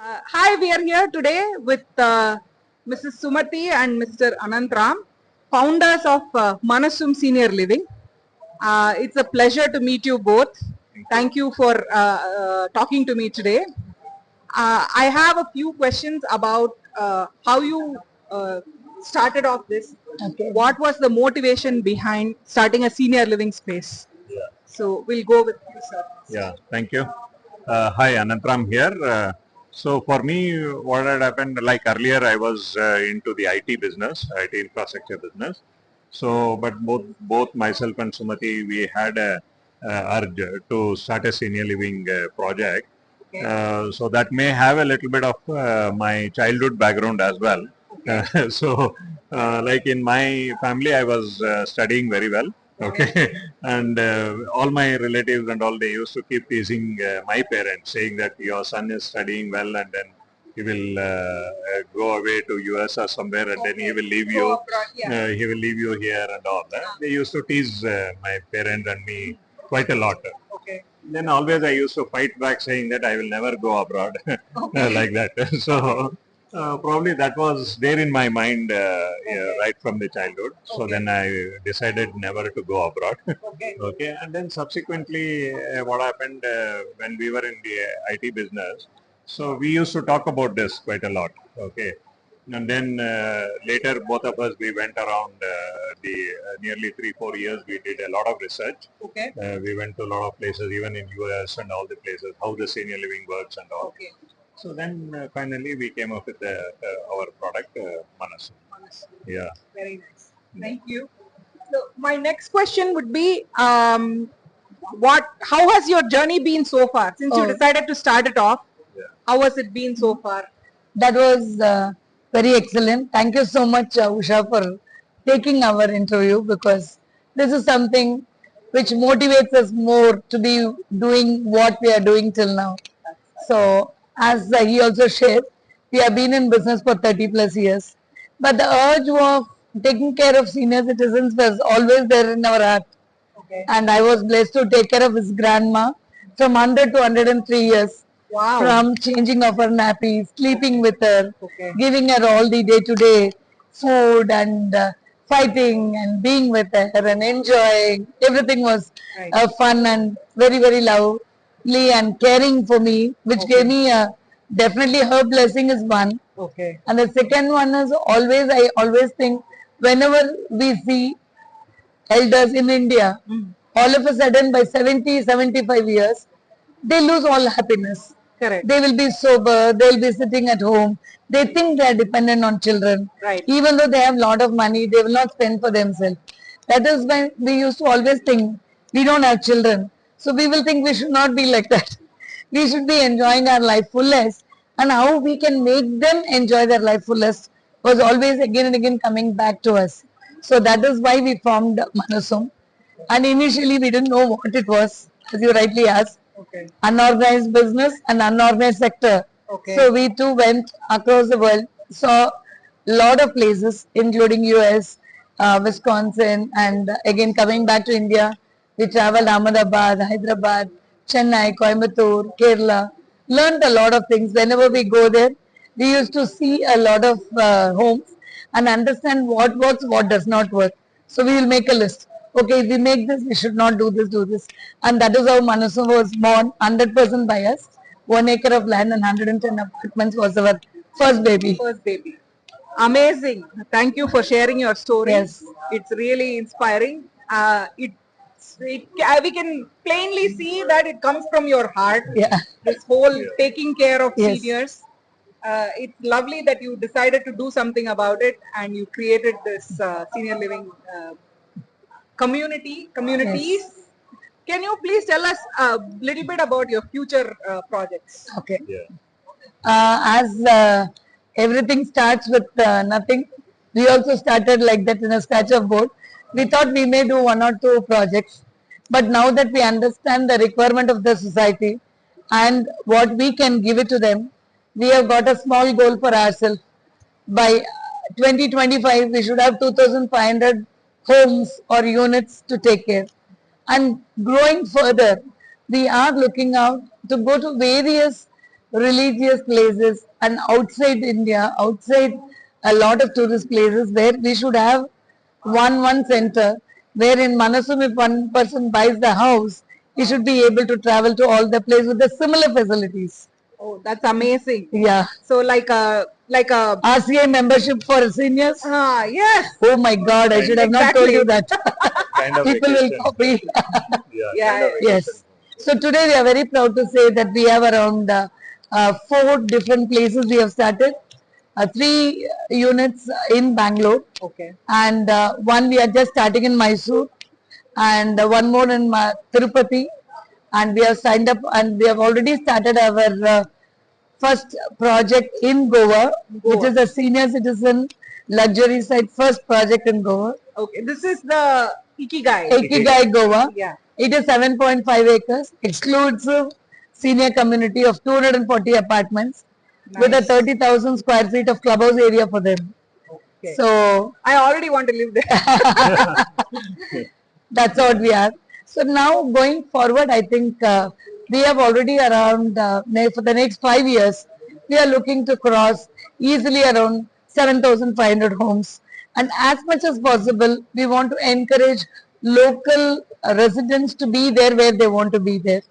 Hi, we are here today with Mrs. Sumati and Mr. Anantram, founders of Manasum Senior Living. It's a pleasure to meet you both. Thank you for talking to me today. I have a few questions about how you started off this. Okay. What was the motivation behind starting a senior living space? So we'll go with you, sir. Yeah, thank you. Hi, Anantram here. So for me, what had happened, like earlier, I was into the IT business, IT infrastructure business. So, but both myself and Sumati, we had a urge to start a senior living project. So that may have a little bit of my childhood background as well. So, like in my family, I was studying very well. Okay, and all my relatives and all, they used to keep teasing my parents, saying that your son is studying well, and then he will go away to US or somewhere, and then he will leave you. He will leave you here and all that. They used to tease my parents and me quite a lot. Okay. Then always I used to fight back, saying that I will never go abroad, like that. So probably that was there in my mind yeah, right from the childhood. So then I decided never to go abroad. Okay, and then subsequently, what happened when we were in the IT business? So we used to talk about this quite a lot. Okay, and then later both of us, we went around the nearly 3-4 years. We did a lot of research. Okay. We went to a lot of places, even in US and all the places, how the senior living works and all. Okay. So then finally we came up with our product, Manas. Yeah. Very nice. Thank you. So my next question would be, how has your journey been so far since you Oh. decided to start it off? Yeah. How has it been so far? That was very excellent. Thank you so much, Usha, for taking our interview, because this is something which motivates us more to be doing what we are doing till now. So, as he also shared, we have been in business for 30 plus years, but the urge of taking care of senior citizens was always there in our heart. Okay. And I was blessed to take care of his grandma from 100 to 103 years. Wow. From changing of her nappies, sleeping with her, Okay. giving her all the day-to-day food, and fighting and being with her and enjoying. Everything was Right. fun and very, very lovely and caring for me, which Okay. gave me definitely her blessing is one. Okay. And the second one is always, I always think whenever we see elders in India, all of a sudden by 70, 75 years, they lose all happiness. Correct. They will be sober, they will be sitting at home. They think they are dependent on children. Right. Even though they have a lot of money, they will not spend for themselves. That is why we used to always think we don't have children. So we will think we should not be like that. We should be enjoying our life fullest, and how we can make them enjoy their life fullest was always again and again coming back to us. So that is why we formed Manasum. And initially we didn't know what it was, as you rightly asked. Okay. Unorganized business and unorganized sector. Okay. So we too went across the world, saw a lot of places, including US, Wisconsin, and again coming back to India, we traveled Ahmedabad, Hyderabad, Chennai, Coimbatore, Kerala, learned a lot of things. Whenever we go there, we used to see a lot of homes and understand what works, what does not work. So we will make a list. Okay, if we make this, we should not do this, do this. And that is how Manasum was born, 100% by us. 1 acre of land and 110 apartments was our first baby. First baby. Amazing. Thank you for sharing your story. Yes. It's really inspiring. We can plainly see that it comes from your heart. Yeah. This whole taking care of Yes. seniors. It's lovely that you decided to do something about it and you created this senior living communities. Yes. Can you please tell us a little bit about your future projects? Okay. Yeah. As everything starts with nothing, we also started like that in a scratch of board. We thought we may do 1 or 2 projects, but now that we understand the requirement of the society and what we can give it to them, we have got a small goal for ourselves. By 2025, we should have 2,500 homes or units to take care. And growing further, we are looking out to go to various religious places, and outside India, outside a lot of tourist places where we should have one center where in Manasum if one person buys the house, he should be able to travel to all the places with the similar facilities. Oh, that's amazing. Yeah. So like a RCA membership for seniors. yes. Oh my God, I should have not told you that. Kind of People will vacation. copy. Yeah, kind of Yes. vacation. So today we are very proud to say that we have around 4 different places we have started. 3 units in Bangalore Okay. and one we are just starting in Mysore and one more in Tirupati, and we have signed up and we have already started our first project in Goa, which is a senior citizen luxury site first project in Goa. Okay. This is the Ikigai. Ikigai Goa. Yeah. It is 7.5 acres, exclusive senior community of 240 apartments with a 30,000 square feet of clubhouse area for them. Okay. So I already want to live there. that's what we are. So now going forward, I think we have already around for the next 5 years, we are looking to cross easily around 7,500 homes. And as much as possible, we want to encourage local residents to be there where they want to be there,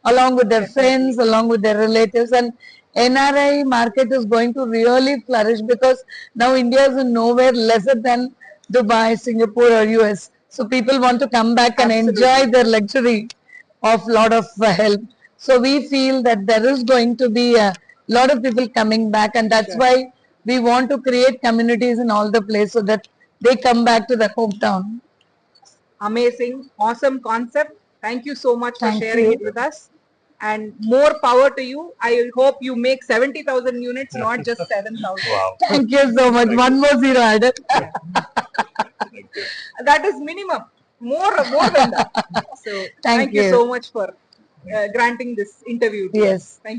along with their friends, along with their relatives. And NRI market is going to really flourish because now India is in nowhere lesser than Dubai, Singapore or US. So people want to come back and enjoy their luxury of lot of help. So we feel that there is going to be a lot of people coming back, and that's why we want to create communities in all the places so that they come back to their hometown. Amazing, awesome concept. Thank you so much for Thank sharing you. it with us. And more power to you. I hope you make 70,000 units, not just 7,000. Wow. Thank you so much. One more zero added. Thank you. That is minimum. More than that. So Thank thank you you. so much for granting this interview. to us. Yes. Thank you.